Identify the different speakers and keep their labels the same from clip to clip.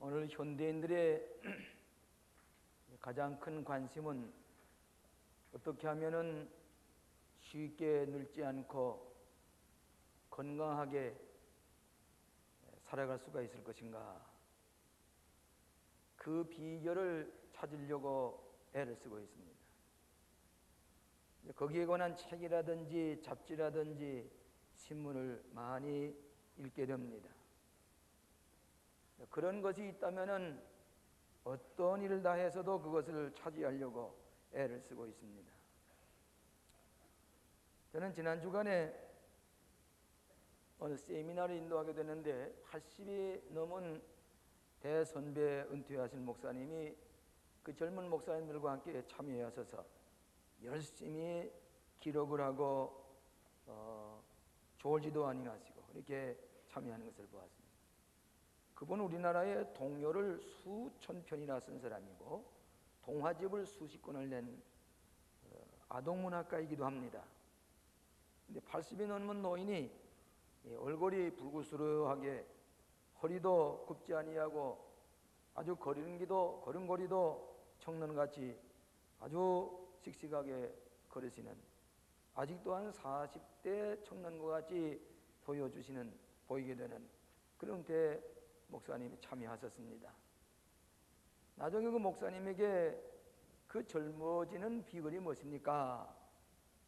Speaker 1: 오늘 현대인들의 가장 큰 관심은 어떻게 하면은 쉽게 늙지 않고 건강하게 살아갈 수가 있을 것인가, 그 비결을 찾으려고 애를 쓰고 있습니다. 거기에 관한 책이라든지 잡지라든지 신문을 많이 읽게 됩니다. 그런 것이 있다면은 어떤 일을 다 해서도 그것을 차지하려고 애를 쓰고 있습니다. 저는 지난 주간에 어느 세미나를 인도하게 됐는데 80이 넘은 대선배 은퇴하신 목사님이 그 젊은 목사님들과 함께 참여하셔서 열심히 기록을 하고 조울지도 아니하시고 이렇게 참여하는 것을 보았습니다. 그분은 우리나라의 동요를 수천 편이나 쓴 사람이고 동화집을 수십 권을 낸 아동문학가이기도 합니다. 근데 80이 넘은 노인이 얼굴이 붉으스러하게 허리도 굽지 아니하고 아주 걸음걸이도 청년같이 아주 씩씩하게 걸으시는, 아직도 한 40대 청년과 같이 보이게 되는 그런 대 목사님이 참여하셨습니다. 나중에 그 목사님에게 그 젊어지는 비결이 무엇입니까?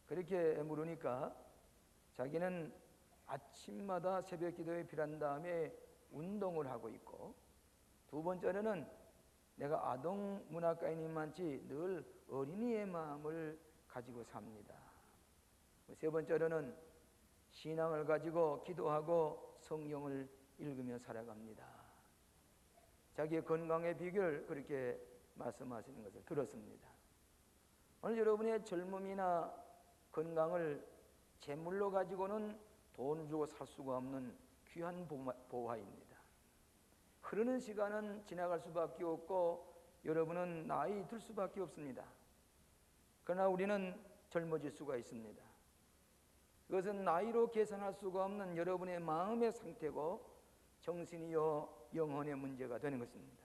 Speaker 1: 그렇게 물으니까 자기는 아침마다 새벽 기도에 빌한 다음에 운동을 하고 있고, 두 번째로는 내가 아동 문학가인님만치 늘 어린이의 마음을 가지고 삽니다. 세 번째로는 신앙을 가지고 기도하고 성경을 읽으며 살아갑니다. 자기의 건강의 비결 그렇게 말씀하시는 것을 들었습니다. 오늘 여러분의 젊음이나 건강을 재물로 가지고는 돈을 주고 살 수가 없는 귀한 보화입니다. 흐르는 시간은 지나갈 수밖에 없고 여러분은 나이 들 수밖에 없습니다. 그러나 우리는 젊어질 수가 있습니다. 그것은 나이로 계산할 수가 없는 여러분의 마음의 상태고 정신이요 영혼의 문제가 되는 것입니다.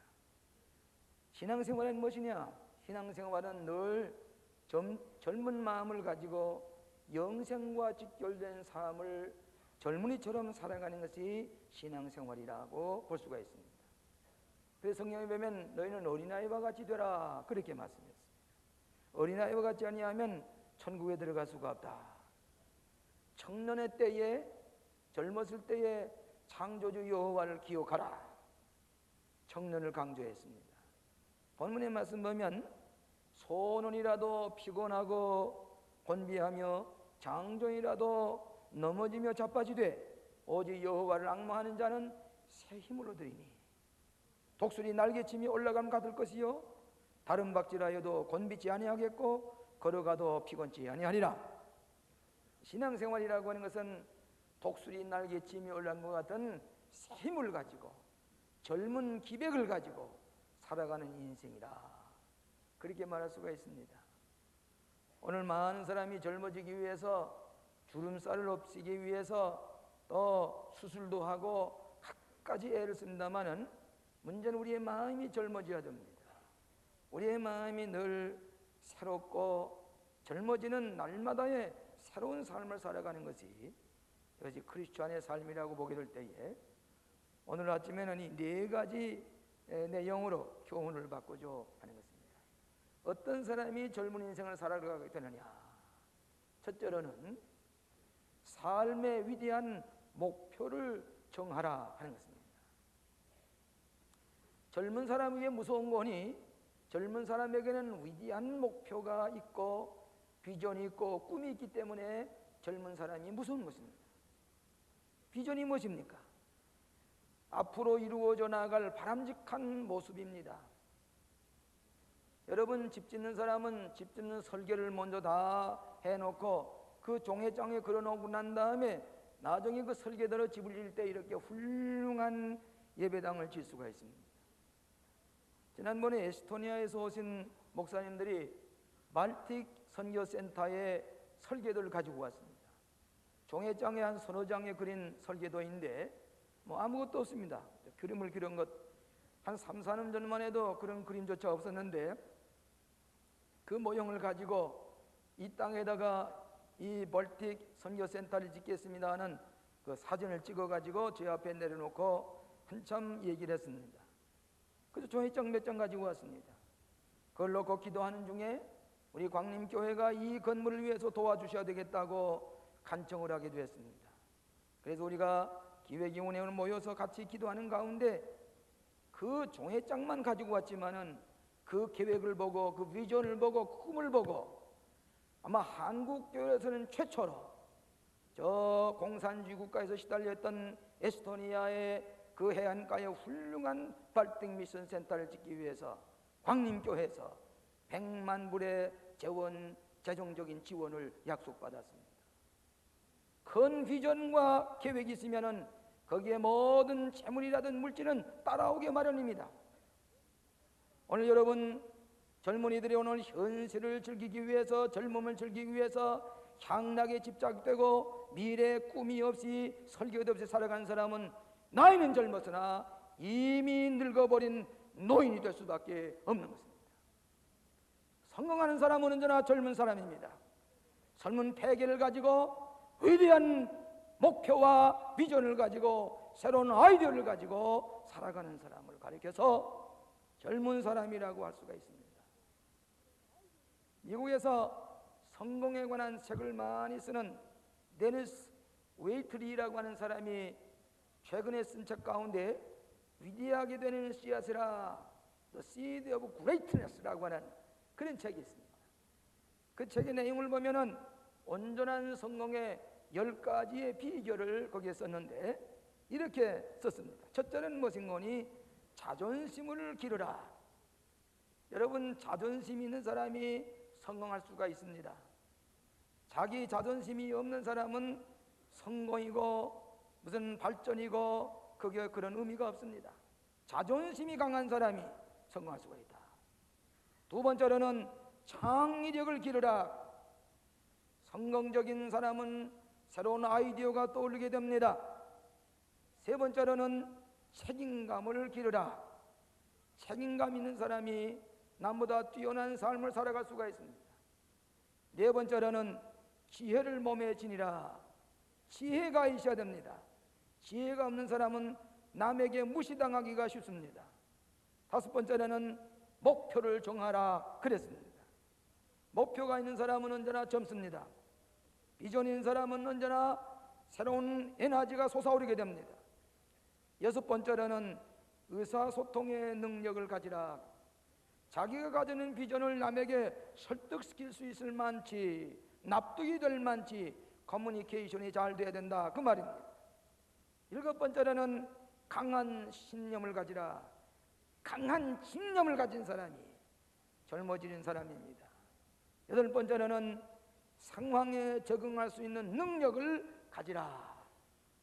Speaker 1: 신앙생활은 무엇이냐? 신앙생활은 늘 젊은 마음을 가지고 영생과 직결된 삶을 젊은이처럼 살아가는 것이 신앙생활이라고 볼 수가 있습니다. 그래서 성경에 보면 너희는 어린아이와 같이 되라 그렇게 말씀했습니다. 어린아이와 같지 아니하면 천국에 들어갈 수가 없다. 청년의 때에, 젊었을 때에 창조주 여호와를 기억하라, 청년을 강조했습니다. 본문의 말씀 보면 소년이라도 피곤하고 곤비하며 장정이라도 넘어지며 자빠지되 오직 여호와를 앙망하는 자는 새 힘을 얻으리니 독수리 날개침이 올라가면 같을 것이요 다른 박질하여도 곤비지 아니하겠고 걸어가도 피곤치 아니하리라. 신앙생활이라고 하는 것은 독수리 날개침이 올라간 것 같은 새 힘을 가지고 젊은 기백을 가지고 살아가는 인생이라, 그렇게 말할 수가 있습니다. 오늘 많은 사람이 젊어지기 위해서, 주름살을 없애기 위해서 또 수술도 하고 갖가지 애를 씁니다마는 문제는 우리의 마음이 젊어져야 됩니다. 우리의 마음이 늘 새롭고 젊어지는 날마다의 새로운 삶을 살아가는 것이, 이것이 크리스찬의 삶이라고 보게 될 때에 오늘 아침에는 이 네 가지 내용으로 교훈을 받고자 하는 것입니다. 어떤 사람이 젊은 인생을 살아가게 되느냐? 첫째로는 삶의 위대한 목표를 정하라 하는 것입니다. 젊은 사람에게 무서운 거니 젊은 사람에게는 위대한 목표가 있고 비전이 있고 꿈이 있기 때문에 젊은 사람이 무서운 것입니다. 비전이 무엇입니까? 앞으로 이루어져 나갈 바람직한 모습입니다. 여러분, 집 짓는 사람은 집 짓는 설계를 먼저 다 해놓고 그 종회장에 걸어놓고 난 다음에 나중에 그 설계대로 집을 지을 때 이렇게 훌륭한 예배당을 질 수가 있습니다. 지난번에 에스토니아에서 오신 목사님들이 발틱 선교센터에 설계도를 가지고 왔습니다. 종회장에 한 서너 장에 그린 설계도인데 아무것도 없습니다. 그림을 그린 것 한 3, 4년 전만 해도 그런 그림조차 없었는데 그 모형을 가지고 이 땅에다가 이 벌틱 선교센터를 짓겠습니다 하는 그 사진을 찍어가지고 제 앞에 내려놓고 한참 얘기를 했습니다. 그래서 종이장 몇 장 가지고 왔습니다. 그걸 놓고 기도하는 중에 우리 광림교회가 이 건물을 위해서 도와주셔야 되겠다고 간청을 하게 되었습니다. 그래서 우리가 기획위원회를 모여서 같이 기도하는 가운데 그 종이장만 가지고 왔지만은 그 계획을 보고 그 비전을 보고 그 꿈을 보고 아마 한국교회에서는 최초로 저 공산주의 국가에서 시달렸던 에스토니아의 그 해안가에 훌륭한 발등 미션 센터를 짓기 위해서 광림교회에서 100만 불의 재정적인 지원을 약속받았습니다. 큰 비전과 계획이 있으면은 거기에 모든 재물이라든 물질은 따라오게 마련입니다. 오늘 여러분 젊은이들이 오늘 현실을 즐기기 위해서, 젊음을 즐기기 위해서 향락에 집착되고 미래의 꿈이 없이 설계도 없이 살아가는 사람은 나이는 젊었으나 이미 늙어버린 노인이 될 수밖에 없는 것입니다. 성공하는 사람은 언제나 젊은 사람입니다. 젊은 패기를 가지고 위대한 목표와 비전을 가지고 새로운 아이디어를 가지고 살아가는 사람을 가리켜서 젊은 사람이라고 할 수가 있습니다. 미국에서 성공에 관한 책을 많이 쓰는 데니스 웨이트리라고 하는 사람이 최근에 쓴 책 가운데 위대하게 되는 씨앗이라 The Seed of Greatness라고 하는 그런 책이 있습니다. 그 책의 내용을 보면은 온전한 성공의 10가지의 비결을 거기에 썼는데 이렇게 썼습니다. 첫째는 무엇인 거니? 자존심을 기르라. 여러분, 자존심 있는 사람이 성공할 수가 있습니다. 자기 자존심이 없는 사람은 성공이고 무슨 발전이고 그게 그런 의미가 없습니다. 자존심이 강한 사람이 성공할 수가 있다. 두 번째로는 창의력을 기르라. 성공적인 사람은 새로운 아이디어가 떠오르게 됩니다. 세 번째로는 책임감을 기르라. 책임감 있는 사람이 남보다 뛰어난 삶을 살아갈 수가 있습니다. 네 번째로는 지혜를 몸에 지니라. 지혜가 있어야 됩니다. 지혜가 없는 사람은 남에게 무시당하기가 쉽습니다. 다섯 번째로는 목표를 정하라 그랬습니다. 목표가 있는 사람은 언제나 젊습니다. 비전이 있는 사람은 언제나 새로운 에너지가 솟아오르게 됩니다. 여섯 번째로는 의사소통의 능력을 가지라. 자기가 가지는 비전을 남에게 설득시킬 수 있을 만치, 납득이 될 만치 커뮤니케이션이 잘 돼야 된다 그 말입니다. 일곱 번째로는 강한 신념을 가지라. 강한 신념을 가진 사람이 젊어지는 사람입니다. 여덟 번째로는 상황에 적응할 수 있는 능력을 가지라.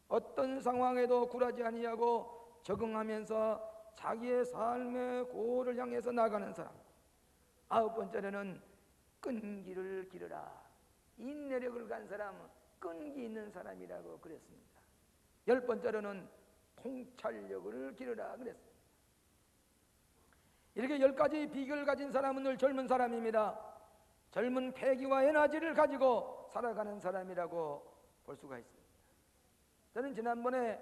Speaker 1: 어떤 상황에도 굴하지 아니하고 적응하면서 자기의 삶의 고를 향해서 나가는 사람. 아홉 번째로는 끈기를 기르라. 인내력을 간 사람은 끈기 있는 사람이라고 그랬습니다. 열 번째로는 통찰력을 기르라 그랬습니다. 이렇게 10가지 비결을 가진 사람은 늘 젊은 사람입니다. 젊은 패기와 에너지를 가지고 살아가는 사람이라고 볼 수가 있습니다. 저는 지난번에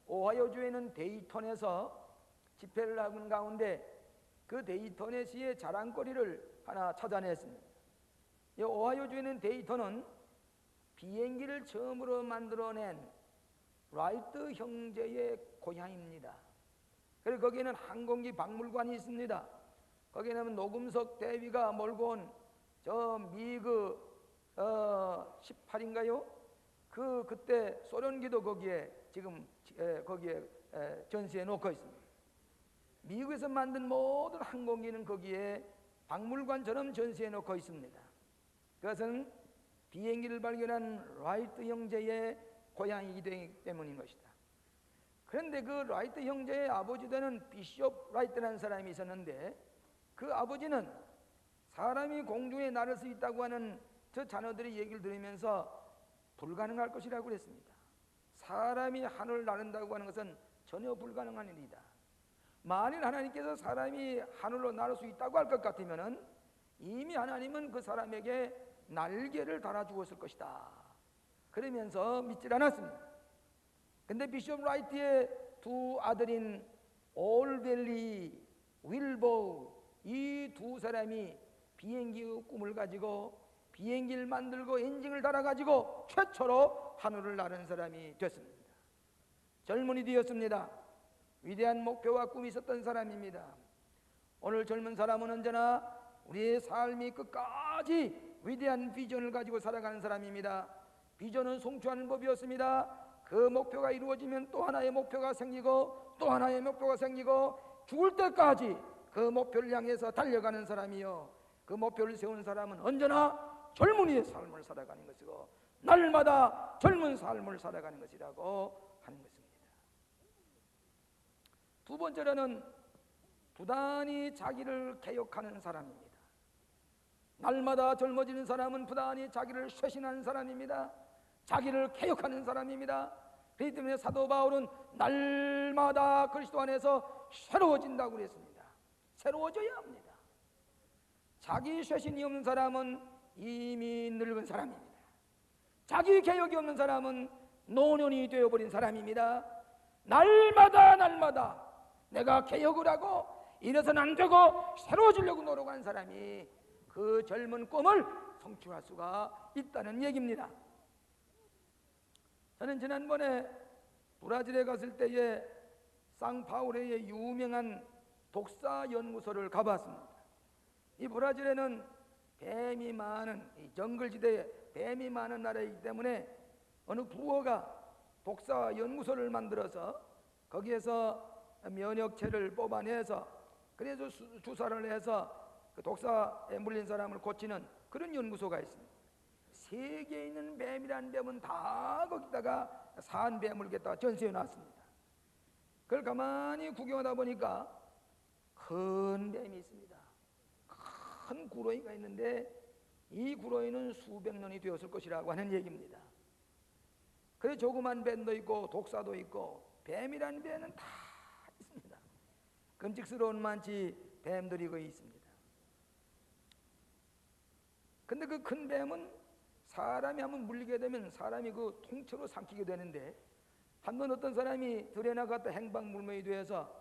Speaker 1: 오하이오주에 있는 데이톤에서 집회를 하는 가운데 그 데이톤의시의 자랑거리를 하나 찾아냈습니다. 이 오하이오주에 있는 데이톤은 비행기를 처음으로 만들어낸 라이트 형제의 고향입니다. 그리고 거기에는 항공기 박물관이 있습니다. 거기에는 노금석 대위가 몰고 온 저 미그 18인가요? 그때 소련기도 거기에 지금 거기에 전시해 놓고 있습니다. 미국에서 만든 모든 항공기는 거기에 박물관처럼 전시해 놓고 있습니다. 그것은 비행기를 발견한 라이트 형제의 고향이기 때문인 것이다. 그런데 그 라이트 형제의 아버지 되는 비숍 라이트라는 사람이 있었는데 그 아버지는 사람이 공중에 날을 수 있다고 하는 저 자녀들의 얘기를 들으면서 불가능할 것이라고 그랬습니다. 사람이 하늘을 나른다고 하는 것은 전혀 불가능한 일이다. 만일 하나님께서 사람이 하늘로 날을 수 있다고 할 것 같으면은 이미 하나님은 그 사람에게 날개를 달아 주었을 것이다. 그러면서 믿질 않았습니다. 근데 비숍 라이트의 두 아들인 올벨리, 윌보, 이 두 사람이 비행기의 꿈을 가지고 비행기를 만들고 엔진을 달아가지고 최초로 하늘을 나른 사람이 됐습니다. 젊은이 되었습니다. 위대한 목표와 꿈이 있었던 사람입니다. 오늘 젊은 사람은 언제나 우리의 삶이 끝까지 위대한 비전을 가지고 살아가는 사람입니다. 비전은 성취하는 법이었습니다. 그 목표가 이루어지면 또 하나의 목표가 생기고 또 하나의 목표가 생기고 죽을 때까지 그 목표를 향해서 달려가는 사람이요, 그 목표를 세운 사람은 언제나 젊은이의 삶을 살아가는 것이고 날마다 젊은 삶을 살아가는 것이라고 하는 것입니다. 두 번째로는 부단히 자기를 개혁하는 사람입니다. 날마다 젊어지는 사람은 부단히 자기를 쇄신하는 사람입니다. 자기를 개혁하는 사람입니다. 그렇기 때문에 사도 바울은 날마다 그리스도 안에서 새로워진다고 그랬습니다. 새로워져야 합니다. 자기 쇄신이 없는 사람은 이미 늙은 사람입니다. 자기 개혁이 없는 사람은 노년이 되어버린 사람입니다. 날마다 내가 개혁을 하고 이래서는 안 되고 새로워지려고 노력하는 사람이 그 젊은 꿈을 성취할 수가 있다는 얘기입니다. 저는 지난번에 브라질에 갔을 때에 상파울레의 유명한 독사연구소를 가봤습니다. 이 브라질에는 뱀이 많은, 이 정글지대에 뱀이 많은 나라이기 때문에 어느 부어가 독사연구소를 만들어서 거기에서 면역체를 뽑아내서 그래서 주사를 해서 그 독사에 물린 사람을 고치는 그런 연구소가 있습니다. 세계에 있는 뱀이라는 뱀은 다 거기다가 산 뱀을 갖다가 전시해 놨습니다. 그걸 가만히 구경하다 보니까 큰 뱀이 있습니다. 큰 구렁이가 있는데 이 구렁이는 수백 년이 되었을 것이라고 하는 얘기입니다. 그래 조그만 뱀도 있고 독사도 있고 뱀이라는 뱀은 다 있습니다. 끔찍스러운 많지 뱀들이 거기 있습니다. 근데 그 큰 뱀은 사람이 한번 물리게 되면 사람이 그 통째로 삼키게 되는데, 한번 어떤 사람이 들에 나갔다 행방불명이 돼서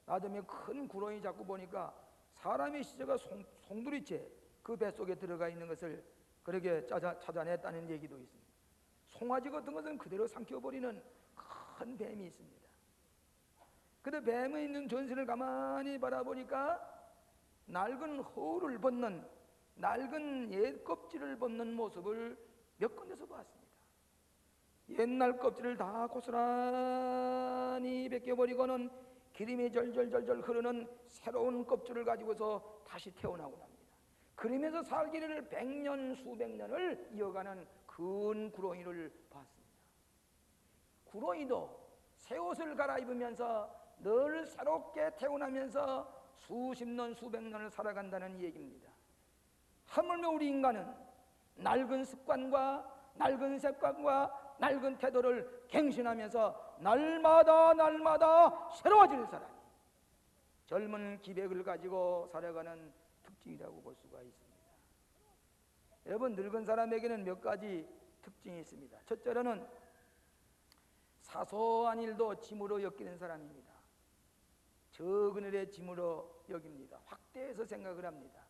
Speaker 1: 나중에 큰 구렁이 잡고 보니까 사람의 시체가 송두리째 그 뱃속에 들어가 있는 것을 그렇게 찾아냈다는 얘기도 있습니다. 송아지 같은 것은 그대로 삼켜버리는 큰 뱀이 있습니다. 근데 뱀에 있는 전신을 가만히 바라보니까 낡은 허를 벗는, 낡은 옛 껍질을 벗는 모습을 몇 군데서 봤습니다. 옛날 껍질을 다 고스란히 벗겨버리고는 기름이 절절절절 흐르는 새로운 껍질을 가지고서 다시 태어나고 납니다. 그러면서 살기를 100년 수백 년을 이어가는 큰 구렁이를 봤습니다. 구렁이도 새 옷을 갈아입으면서 늘 새롭게 태어나면서 수십 년 수백 년을 살아간다는 얘기입니다. 하물며 우리 인간은 낡은 습관과 낡은 습관과 낡은 태도를 갱신하면서 날마다 새로워질 사람이 젊은 기백을 가지고 살아가는 특징이라고 볼 수가 있습니다. 여러분, 늙은 사람에게는 몇 가지 특징이 있습니다. 첫째로는 사소한 일도 짐으로 여기는 사람입니다. 적은 일의 짐으로 여깁니다. 확대해서 생각을 합니다.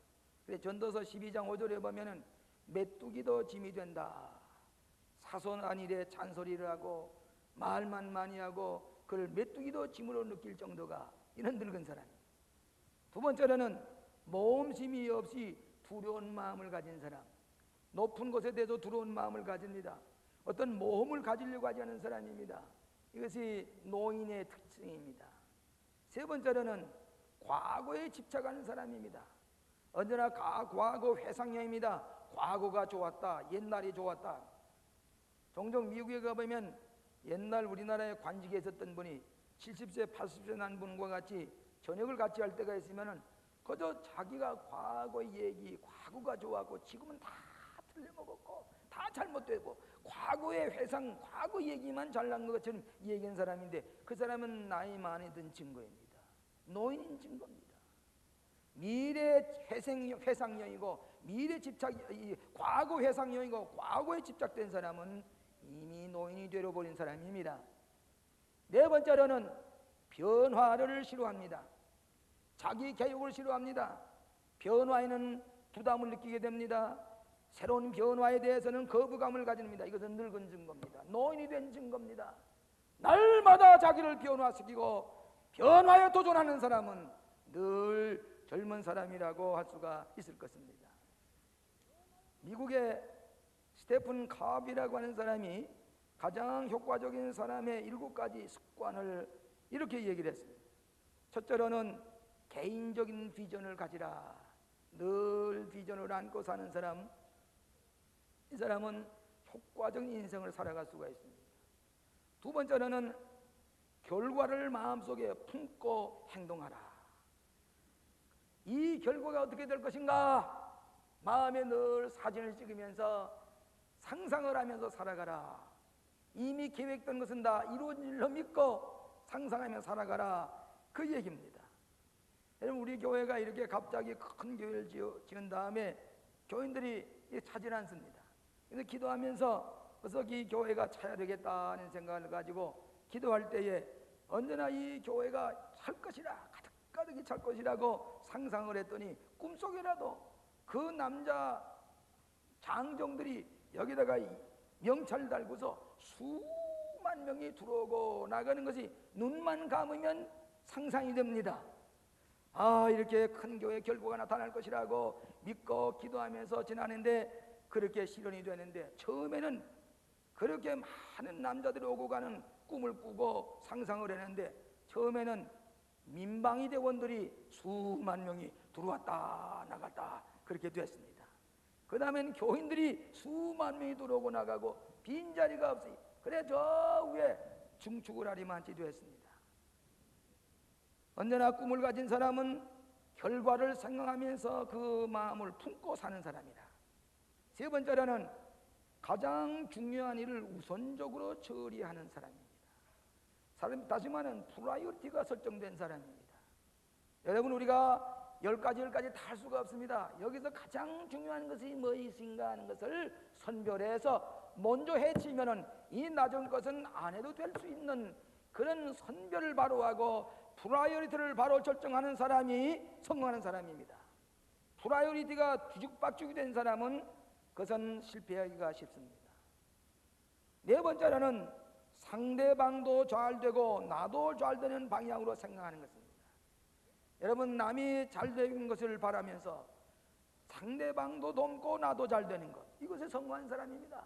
Speaker 1: 그래서 전도서 12장 5절에 보면은 메뚜기도 짐이 된다. 사소한 일에 잔소리를 하고 말만 많이 하고 그걸 메뚜기도 짐으로 느낄 정도가 이런 늙은 사람입니다. 두 번째로는 모험심이 없이 두려운 마음을 가진 사람. 높은 곳에 대해서 두려운 마음을 가집니다. 어떤 모험을 가지려고 하지 않은 사람입니다. 이것이 노인의 특징입니다. 세 번째로는 과거에 집착하는 사람입니다. 언제나 과거 회상형입니다. 과거가 좋았다, 옛날이 좋았다. 종종 미국에 가보면 옛날 우리나라에 관직에 있었던 분이 70세, 80세 난 분과 같이 저녁을 같이 할 때가 있으면은 그저 자기가 과거 얘기, 과거가 좋았고 지금은 다 틀려먹었고 다 잘못되고 과거의 회상, 과거 얘기만 잘난 것처럼 얘기한 사람인데 그 사람은 나이 많이 든 증거입니다. 노인인 증거입니다. 미래 회상형이고 미래 집착, 과거 회상형이고 과거에 집착된 사람은 이미 노인이 되어버린 사람입니다. 네 번째로는 변화를 싫어합니다. 자기 개혁을 싫어합니다. 변화에는 부담을 느끼게 됩니다. 새로운 변화에 대해서는 거부감을 가집니다. 이것은 늙은 증거입니다. 노인이 된 증거입니다. 날마다 자기를 변화시키고 변화에 도전하는 사람은 늘 젊은 사람이라고 할 수가 있을 것입니다. 미국의 스테픈 카비라고 하는 사람이 가장 효과적인 사람의 7가지 습관을 이렇게 얘기를 했습니다. 첫째로는 개인적인 비전을 가지라. 늘 비전을 안고 사는 사람, 이 사람은 효과적인 인생을 살아갈 수가 있습니다. 두 번째로는 결과를 마음속에 품고 행동하라. 이 결과가 어떻게 될 것인가? 마음에 늘 사진을 찍으면서 상상을 하면서 살아가라. 이미 계획된 것은 다 이루어질 줄로 믿고 상상하며 살아가라. 그 얘기입니다. 여러분, 우리 교회가 이렇게 갑자기 큰 교회를 지은 다음에 교인들이 차질 않습니다. 그래서 기도하면서 어서 이 교회가 차야 되겠다는 생각을 가지고 기도할 때에 언제나 이 교회가 찰 것이라, 가득가득이 찰 것이라고 상상을 했더니 꿈속에라도 그 남자 장정들이 여기다가 명찰 달고서 수만 명이 들어오고 나가는 것이 눈만 감으면 상상이 됩니다. 아, 이렇게 큰 교회 결과가 나타날 것이라고 믿고 기도하면서 지나는데 그렇게 실현이 되는데, 처음에는 그렇게 많은 남자들이 오고 가는 꿈을 꾸고 상상을 했는데 처음에는 민방위 대원들이 수만 명이 들어왔다 나갔다 그렇게 됐습니다. 그 다음에는 교인들이 수만 명이 들어오고 나가고 빈자리가 없이, 그래 저 위에 중축을 하리만치 되었습니다. 언제나 꿈을 가진 사람은 결과를 생각하면서 그 마음을 품고 사는 사람이다. 세 번째로는 가장 중요한 일을 우선적으로 처리하는 사람입니다. 다시 말하면 프라이어리티가 설정된 사람입니다. 여러분, 우리가 10가지 다 할 수가 없습니다. 여기서 가장 중요한 것이 무엇인가 하는 것을 선별해서 먼저 해치면은 이 낮은 것은 안 해도 될 수 있는 그런 선별을 바로 하고 프라이어리티를 바로 결정하는 사람이 성공하는 사람입니다. 프라이어리티가 뒤죽박죽이 된 사람은 그것은 실패하기가 쉽습니다. 네 번째로는 상대방도 잘 되고 나도 잘 되는 방향으로 생각하는 것입니다. 여러분, 남이 잘 되는 것을 바라면서 상대방도 돕고 나도 잘 되는 것, 이것에 성공한 사람입니다.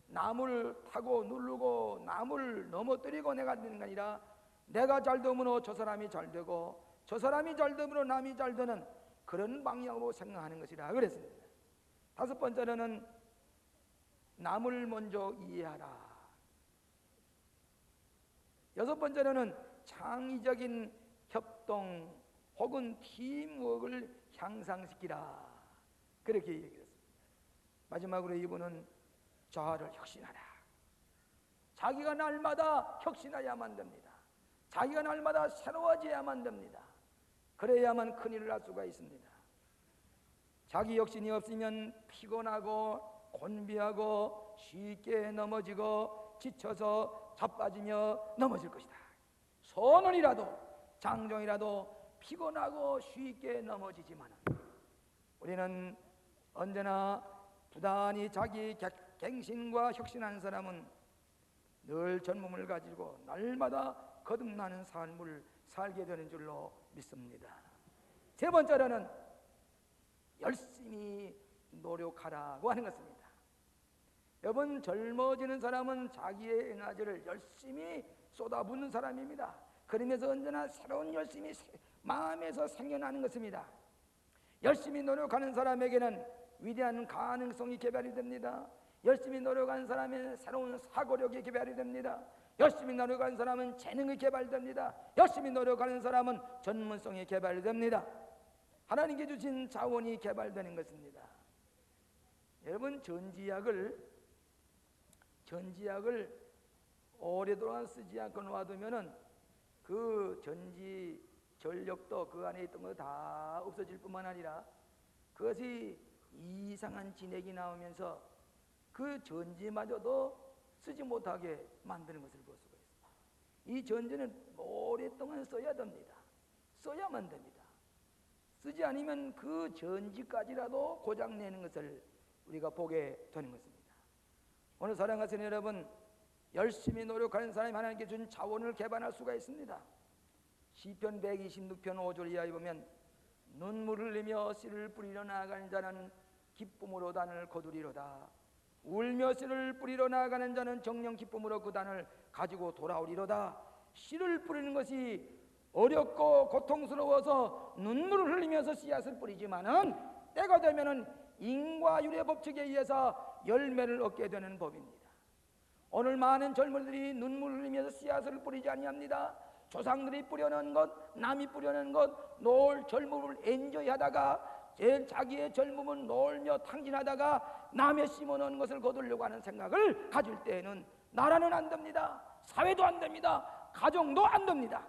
Speaker 1: 남을 타고 누르고 남을 넘어뜨리고 내가 되는 게 아니라 내가 잘 되므로 저 사람이 잘 되고 저 사람이 잘 되므로 남이 잘 되는 그런 방향으로 생각하는 것이라 그랬습니다. 다섯 번째로는 남을 먼저 이해하라. 여섯 번째로는 창의적인 협동 혹은 팀워크를 향상시키라. 그렇게 얘기했습니다. 마지막으로 이분은 자아를 혁신하라. 자기가 날마다 혁신하야만 됩니다. 자기가 날마다 새로워져야만 됩니다. 그래야만 큰일을 할 수가 있습니다. 자기 혁신이 없으면 피곤하고 곤비하고 쉽게 넘어지고 지쳐서 자빠지며 넘어질 것이다. 소년이라도 장정이라도 피곤하고 쉽게 넘어지지만 우리는 언제나 부단히 자기 갱신과 혁신하는 사람은 늘 젊음을 가지고 날마다 거듭나는 삶을 살게 되는 줄로 믿습니다. 세 번째로는 열심히 노력하라고 하는 것입니다. 여러분, 젊어지는 사람은 자기의 에너지를 열심히 쏟아붓는 사람입니다. 그러면서 언제나 새로운 열심이 마음에서 생겨나는 것입니다. 열심히 노력하는 사람에게는 위대한 가능성이 개발이 됩니다. 열심히 노력하는 사람은 새로운 사고력이 개발이 됩니다. 열심히 노력하는 사람은 재능이 개발됩니다. 열심히 노력하는 사람은 전문성이 개발이 됩니다. 하나님께 주신 자원이 개발되는 것입니다. 여러분, 전지약을 오랫동안 쓰지 않고 놔두면은 그 전지 전력도 그 안에 있던 거 다 없어질 뿐만 아니라 그것이 이상한 진액이 나오면서 그 전지마저도 쓰지 못하게 만드는 것을 볼 수가 있습니다. 이 전지는 오랫동안 써야 됩니다. 써야만 됩니다. 쓰지 않으면 그 전지까지라도 고장내는 것을 우리가 보게 되는 것입니다. 오늘 사랑하시는 여러분, 열심히 노력하는 사람이 하나님께 준 자원을 개발할 수가 있습니다. 시편 126편 5절 이하에 보면 눈물을 흘리며 씨를 뿌리러 나아가는 자는 기쁨으로 단을 거두리로다. 울며 씨를 뿌리러 나아가는 자는 정령 기쁨으로 그 단을 가지고 돌아오리로다. 씨를 뿌리는 것이 어렵고 고통스러워서 눈물을 흘리면서 씨앗을 뿌리지만은 때가 되면은 인과율의 법칙에 의해서 열매를 얻게 되는 법입니다. 오늘 많은 젊은이들이 눈물을 흘리면서 씨앗을 뿌리지 아니합니다. 조상들이 뿌려놓은 것, 남이 뿌려놓은 것, 노을 젊음을 엔조이하다가 자기의 젊음은 놀며 탕진하다가 남의 심어놓은 것을 거두려고 하는 생각을 가질 때에는 나라는 안 됩니다. 사회도 안 됩니다. 가정도 안 됩니다.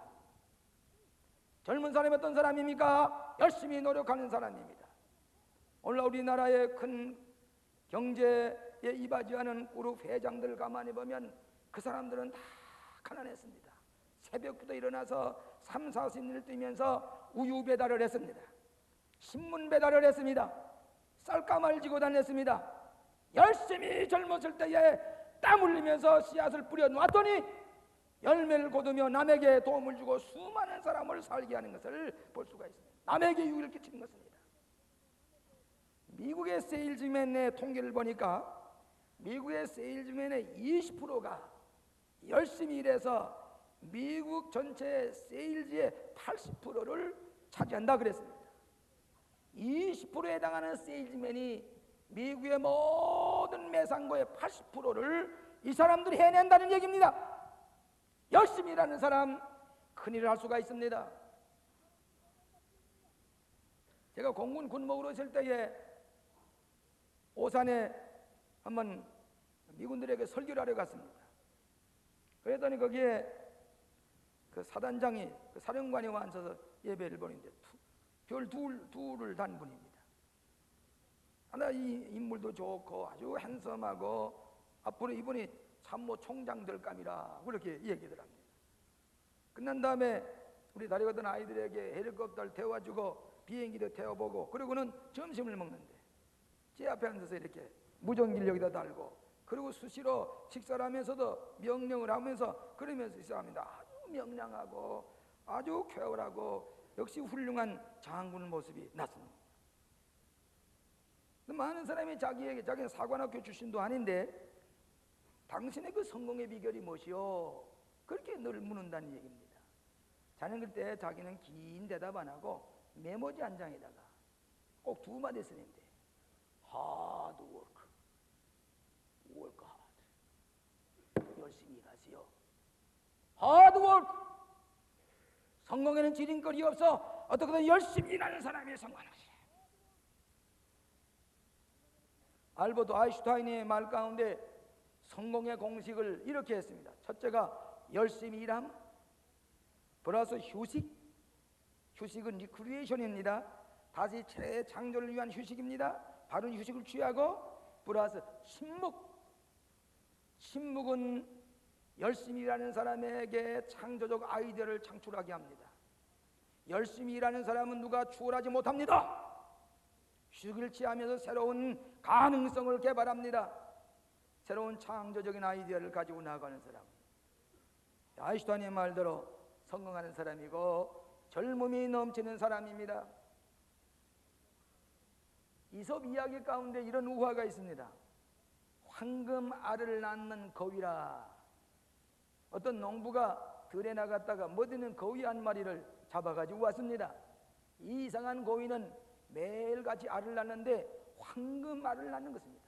Speaker 1: 젊은 사람이 어떤 사람입니까? 열심히 노력하는 사람입니다. 오늘 우리나라의 큰 경제에 이바지하는 그룹 회장들 가만히 보면 그 사람들은 다 가난했습니다. 새벽부터 일어나서 3, 40일을 뛰면서 우유 배달을 했습니다. 신문 배달을 했습니다. 쌀가마를 지고 다녔습니다. 열심히 젊었을 때에 땀 흘리면서 씨앗을 뿌려 놨더니 열매를 거두며 남에게 도움을 주고 수많은 사람을 살게 하는 것을 볼 수가 있습니다. 남에게 유익을 끼치는 것입니다. 미국의 세일즈맨의 통계를 보니까 미국의 세일즈맨의 20%가 열심히 일해서 미국 전체 세일즈의 80%를 차지한다 그랬습니다. 20%에 해당하는 세일즈맨이 미국의 모든 매상고의 80%를 이 사람들이 해낸다는 얘기입니다. 열심히 일하는 사람 큰일을 할 수가 있습니다. 제가 공군 군목으로 있을 때에 오산에 한번 미군들에게 설교를 하러 갔습니다. 그랬더니 거기에 그 사단장이, 그 사령관이 앉아서 예배를 보는데 별 둘을 단 분입니다. 하나 이 인물도 좋고 아주 핸섬하고 앞으로 이분이 참모 총장 될 감이라 그렇게 얘기를 합니다. 끝난 다음에 우리 다리거든 아이들에게 헬리콥터를 태워주고 비행기도 태워보고 그러고는 점심을 먹는데 제 앞에 앉아서 이렇게 무전기를 달고 그리고 수시로 식사를 하면서도 명령을 하면서 그러면서 있어합니다. 아주 명랑하고 아주 쾌활하고 역시 훌륭한 장군 모습이 났습니다. 많은 사람이 자기는 사관학교 출신도 아닌데 당신의 그 성공의 비결이 무엇이요? 그렇게 늘 묻는다는 얘기입니다. 자는 그때 자기는 긴 대답 안 하고 메모지 한 장에다가 꼭 두 마디 쓰는데 hard work, work hard. 열심히 일하시오. hard work. 성공에는 지름거리 없어. 어떻게든 열심히 일하는 사람이 성공하시오. 알버트 아인슈타인의 말 가운데 성공의 공식을 이렇게 했습니다. 첫째가 열심히 일함 플러스 휴식. 휴식은 리크리에이션입니다. 다시 재창조를 위한 휴식입니다. 바른 휴식을 취하고 플러스 침묵. 침묵은 열심히 일하는 사람에게 창조적 아이디어를 창출하게 합니다. 열심히 일하는 사람은 누가 추월하지 못합니다. 휴식을 취하면서 새로운 가능성을 개발합니다. 새로운 창조적인 아이디어를 가지고 나아가는 사람. 아인슈타인의 말대로 성공하는 사람이고 젊음이 넘치는 사람입니다. 이솝 이야기 가운데 이런 우화가 있습니다. 황금 알을 낳는 거위라. 어떤 농부가 들에 나갔다가 못 있는 거위 한 마리를 잡아가지고 왔습니다. 이 이상한 거위는 매일같이 알을 낳는데 황금 알을 낳는 것입니다.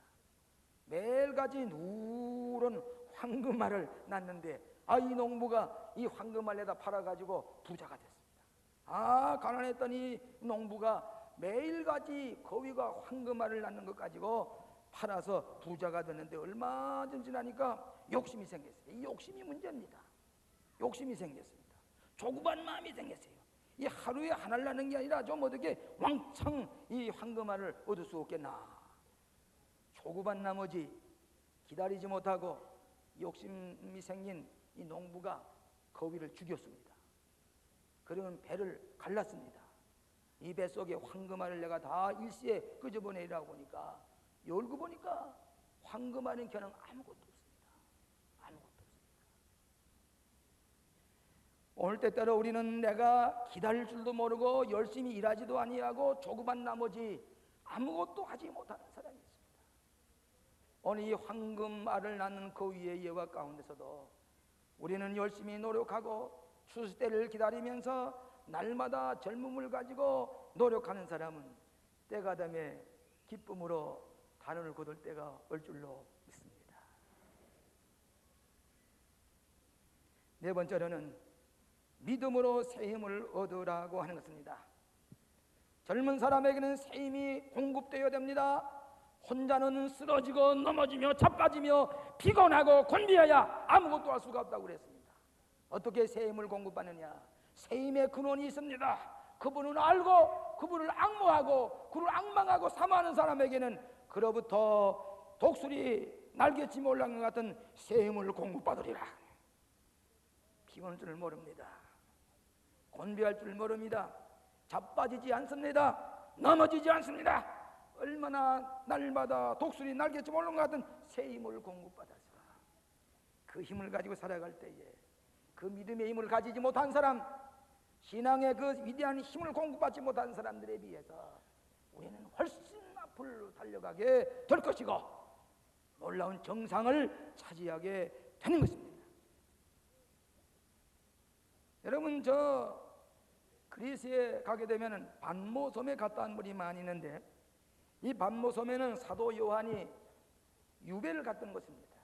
Speaker 1: 매일같이 누런 황금알을 낳는데 이 농부가 이 황금알에다 팔아가지고 부자가 됐습니다. 가난했던 이 농부가 매일같이 거위가 황금알을 낳는 것 가지고 팔아서 부자가 됐는데 얼마 전 지나니까 욕심이 생겼어요. 이 욕심이 문제입니다. 욕심이 생겼습니다. 조급한 마음이 생겼어요. 이 하루에 하나를 나는 게 아니라 좀 어떻게 왕창 이 황금알을 얻을 수 없겠나. 조급한 나머지 기다리지 못하고 욕심이 생긴 이 농부가 거위를 죽였습니다. 그러면 배를 갈랐습니다. 이 뱃속에 황금알을 내가 다 일시에 끄집어내리라고 보니까 열고 보니까 황금알은 겨는 아무것도 없습니다. 아무것도 없습니다. 오늘 때따라 우리는 내가 기다릴 줄도 모르고 열심히 일하지도 아니하고 조급한 나머지 아무것도 하지 못하는 사람이 있습니다. 오늘 이 황금알을 낳는 그 위의 예화 가운데서도 우리는 열심히 노력하고 추수 때를 기다리면서 날마다 젊음을 가지고 노력하는 사람은 때가 되면 기쁨으로 단원을 거둘 때가 올 줄로 믿습니다. 네 번째로는 믿음으로 새 힘을 얻으라고 하는 것입니다. 젊은 사람에게는 새 힘이 공급되어야 됩니다. 혼자는 쓰러지고 넘어지며 자빠지며 피곤하고 곤비해야 아무것도 할 수가 없다고 그랬습니다. 어떻게 새 힘을 공급받느냐? 새 힘의 근원이 있습니다. 그분을 알고 그분을 앙모하고 그를 앙망하고 사모하는 사람에게는 그로부터 독수리 날개치며 올라간 것 같은 새 힘을 공급받으리라. 피곤할 줄 모릅니다. 곤비할 줄 모릅니다. 자빠지지 않습니다. 넘어지지 않습니다. 얼마나 날마다 독수리 날개치며 올라간 것 같은 새 힘을 공급받아서 그 힘을 가지고 살아갈 때에 그 믿음의 힘을 가지지 못한 사람, 신앙의 그 위대한 힘을 공급받지 못한 사람들에 비해서 우리는 훨씬 앞을 달려가게 될 것이고 놀라운 정상을 차지하게 되는 것입니다. 여러분, 저 그리스에 가게 되면 반모섬에 갔다 온 분이 많이 있는데 이 반모섬에는 사도 요한이 유배를 갔던 것입니다.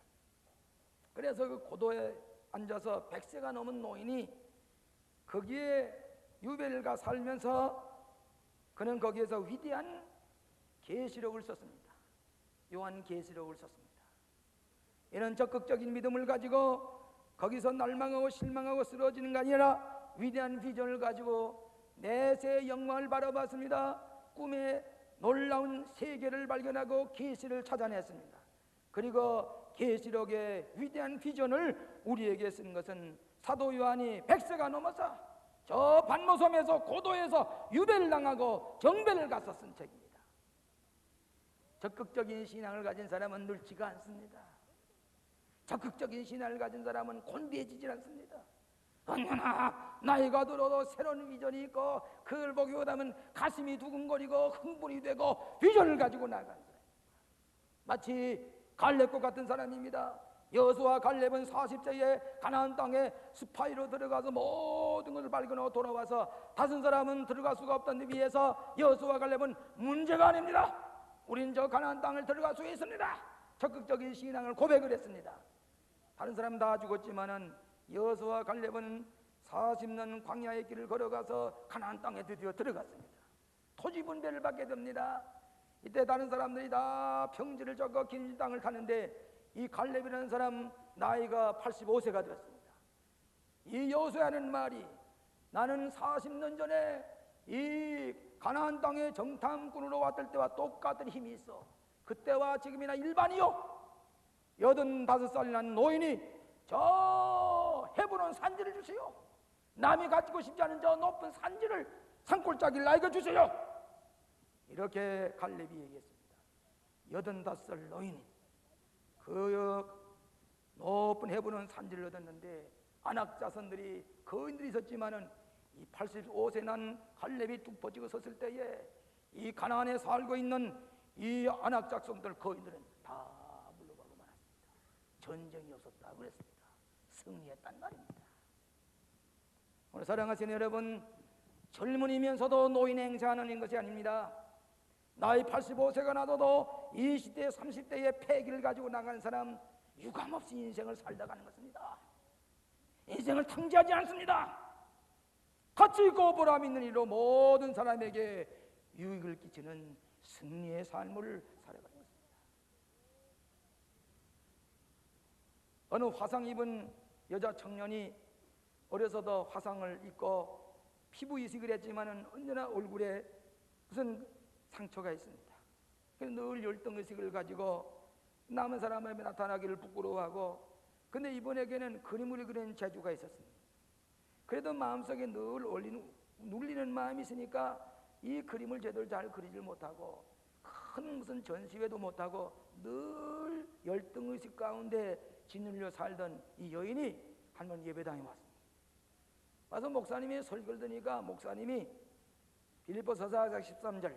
Speaker 1: 그래서 그 고도에 앉아서 100세가 넘은 노인이 거기에 유배를 가 살면서 그는 거기에서 위대한 계시록을 썼습니다. 요한 계시록을 썼습니다. 이런 적극적인 믿음을 가지고 거기서 날망하고 실망하고 쓰러지는 게 아니라 위대한 비전을 가지고 내세의 영광을 바라봤습니다. 꿈에 놀라운 세계를 발견하고 계시를 찾아냈습니다. 그리고 계시록의 위대한 비전을 우리에게 쓴 것은 사도 요한이 100세가 넘어서 저 반모섬에서 고도에서 유배를 당하고 정배를 가서 쓴 책입니다. 적극적인 신앙을 가진 사람은 늙지가 않습니다. 적극적인 신앙을 가진 사람은 곤비해지질 않습니다. 언제나 나이가 들어도 새로운 비전이 있고 그걸 보기 보다면 가슴이 두근거리고 흥분이 되고 비전을 가지고 나간 사람입니다. 마치 갈렙과 같은 사람입니다. 여호수아 갈렙은 40세에 가나안 땅에 스파이로 들어가서 모든 것을 발견하고 돌아와서 다른 사람은 들어갈 수가 없다는 데 비해서 여호수아 갈렙은 문제가 아닙니다. 우린 저 가나안 땅을 들어갈 수 있습니다. 적극적인 신앙을 고백을 했습니다. 다른 사람 다 죽었지만은 여호수아 갈렙은 40년 광야의 길을 걸어가서 가나안 땅에 드디어 들어갔습니다. 토지 분배를 받게 됩니다. 이때 다른 사람들이 다 평지를 져서 긴 땅을 타는데 이 갈렙이라는 사람 나이가 85세가 되었습니다. 이 여호수아는 말이 나는 40년 전에 이 가나안 땅에 정탐꾼으로 왔을 때와 똑같은 힘이 있어. 그때와 지금이나 일반이요. 85살 난 노인이 저 헤브론 산지를 주세요. 남이 가지고 싶지 않은 저 높은 산지를 산골짜기를 나에게 주세요. 이렇게 갈렙이 얘기했습니다. 85살 노인이 그 높은 헤브론 산지를 얻었는데 안악자손들이 거인들이 있었지만은 이 85세 난 갈렙이 뚝 퍼지고 섰을 때에 이 가나안에 살고 있는 이 안악자손들 거인들은 다 물러가고 말았습니다. 전쟁이 없었다고 그랬습니다. 승리했단 말입니다. 오늘 사랑하시는 여러분, 젊은이면서도 노인 행세하는 것이 아닙니다. 나이 85세가 나도 20대 30대의 패기를 가지고 나가는 사람 유감없이 인생을 살다 가는 것입니다. 인생을 탕지하지 않습니다. 가치 있고 보람 있는 일로 모든 사람에게 유익을 끼치는 승리의 삶을 살아가는 것입니다. 어느 화상 입은 여자 청년이 어려서도 화상을 입고 피부 이식을 했지만은 언제나 얼굴에 무슨 상처가 있습니다. 그래서 늘 열등의식을 가지고 남은 사람에게 나타나기를 부끄러워하고, 근데 이번에게는 그림을 그리는 재주가 있었습니다. 그래도 마음속에 늘 눌리는 마음이 있으니까 이 그림을 제대로 잘 그리질 못하고 큰 무슨 전시회도 못하고 늘 열등의식 가운데 짓눌려 살던 이 여인이 할머니 예배당에 왔습니다. 와서 목사님이 설교를 드니까 목사님이 빌립보서 4장 13절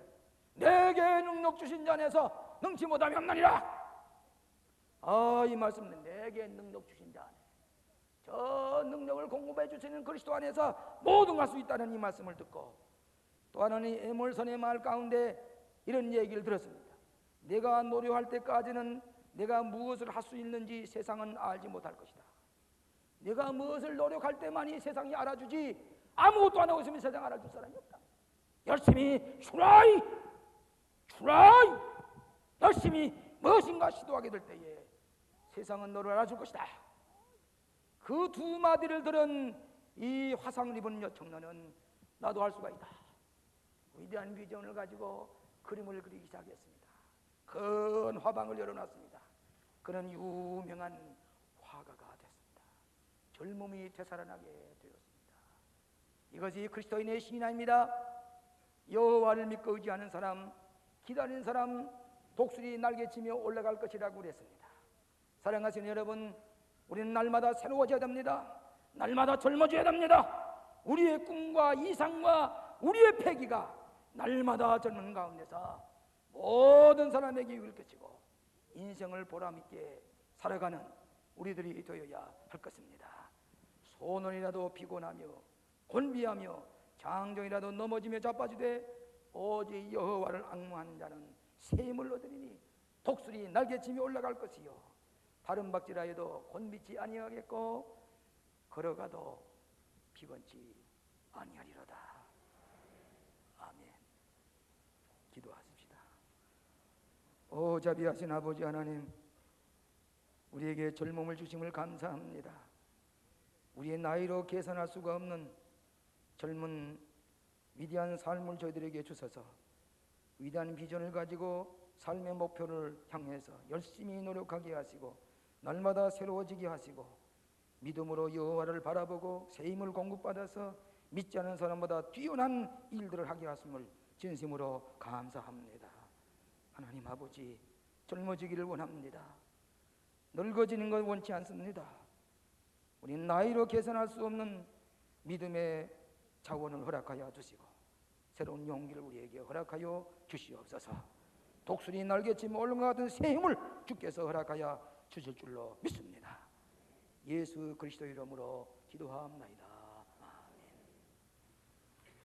Speaker 1: 내게 능력 주신 자 안에서 능치 못함이 없나니라. 이 말씀은 내게 능력 주신 자 안에, 저 능력을 공급해 주시는 그리스도 안에서 모든 걸 할 수 있다는 이 말씀을 듣고, 또 하나는 에몰선의 말 가운데 이런 얘기를 들었습니다. 내가 노력할 때까지는 내가 무엇을 할 수 있는지 세상은 알지 못할 것이다. 내가 무엇을 노력할 때만이 세상이 알아주지 아무것도 안 하고 있으면 세상 알아줄 사람이 없다. 열심히 try 열심히 무엇인가 시도하게 될 때에 세상은 너를 알아줄 것이다. 그 두 마디를 들은 이 화상을 입은 여청년은 나도 할 수가 있다. 위대한 비전을 가지고 그림을 그리기 시작했습니다. 큰 화방을 열어놨습니다. 그는 유명한 화가가 됐습니다. 젊음이 되살아나게 되었습니다. 이것이 그리스도인의 신앙입니다. 여호와를 믿고 의지하는 사람, 기다리는 사람 독수리 날개치며 올라갈 것이라고 그랬습니다. 사랑하시는 여러분, 우리는 날마다 새로워져야 됩니다. 날마다 젊어져야 됩니다. 우리의 꿈과 이상과 우리의 패기가 날마다 젊은 가운데서 모든 사람에게 유익을 끼치고 인생을 보람있게 살아가는 우리들이 되어야 할 것입니다. 소년이라도 피곤하며 곤비하며 장정이라도 넘어지며 자빠지되 오직 여호와를 앙망하는 자는 새 힘을 얻으리니 독수리 날개치며 올라갈 것이요 다른 박질하여도 곤비치 아니하겠고 걸어가도 피곤치 아니하리로다. 아멘. 기도하십시다. 오 자비하신 아버지 하나님, 우리에게 젊음을 주심을 감사합니다. 우리의 나이로 계산할 수가 없는 젊은 위대한 삶을 저희들에게 주셔서 위대한 비전을 가지고 삶의 목표를 향해서 열심히 노력하게 하시고 날마다 새로워지게 하시고 믿음으로 여호와를 바라보고 새 힘을 공급받아서 믿지 않은 사람보다 뛰어난 일들을 하게 하심을 진심으로 감사합니다. 하나님 아버지, 젊어지기를 원합니다. 늙어지는 건 원치 않습니다. 우리는 나이로 계산할 수 없는 믿음의 자원을 허락하여 주시고 새로운 용기를 우리에게 허락하여 주시옵소서. 독수리 날개치며 올라간 같은 새 힘을 주께서 허락하여 주실 줄로 믿습니다. 예수 그리스도 이름으로 기도하옵나이다.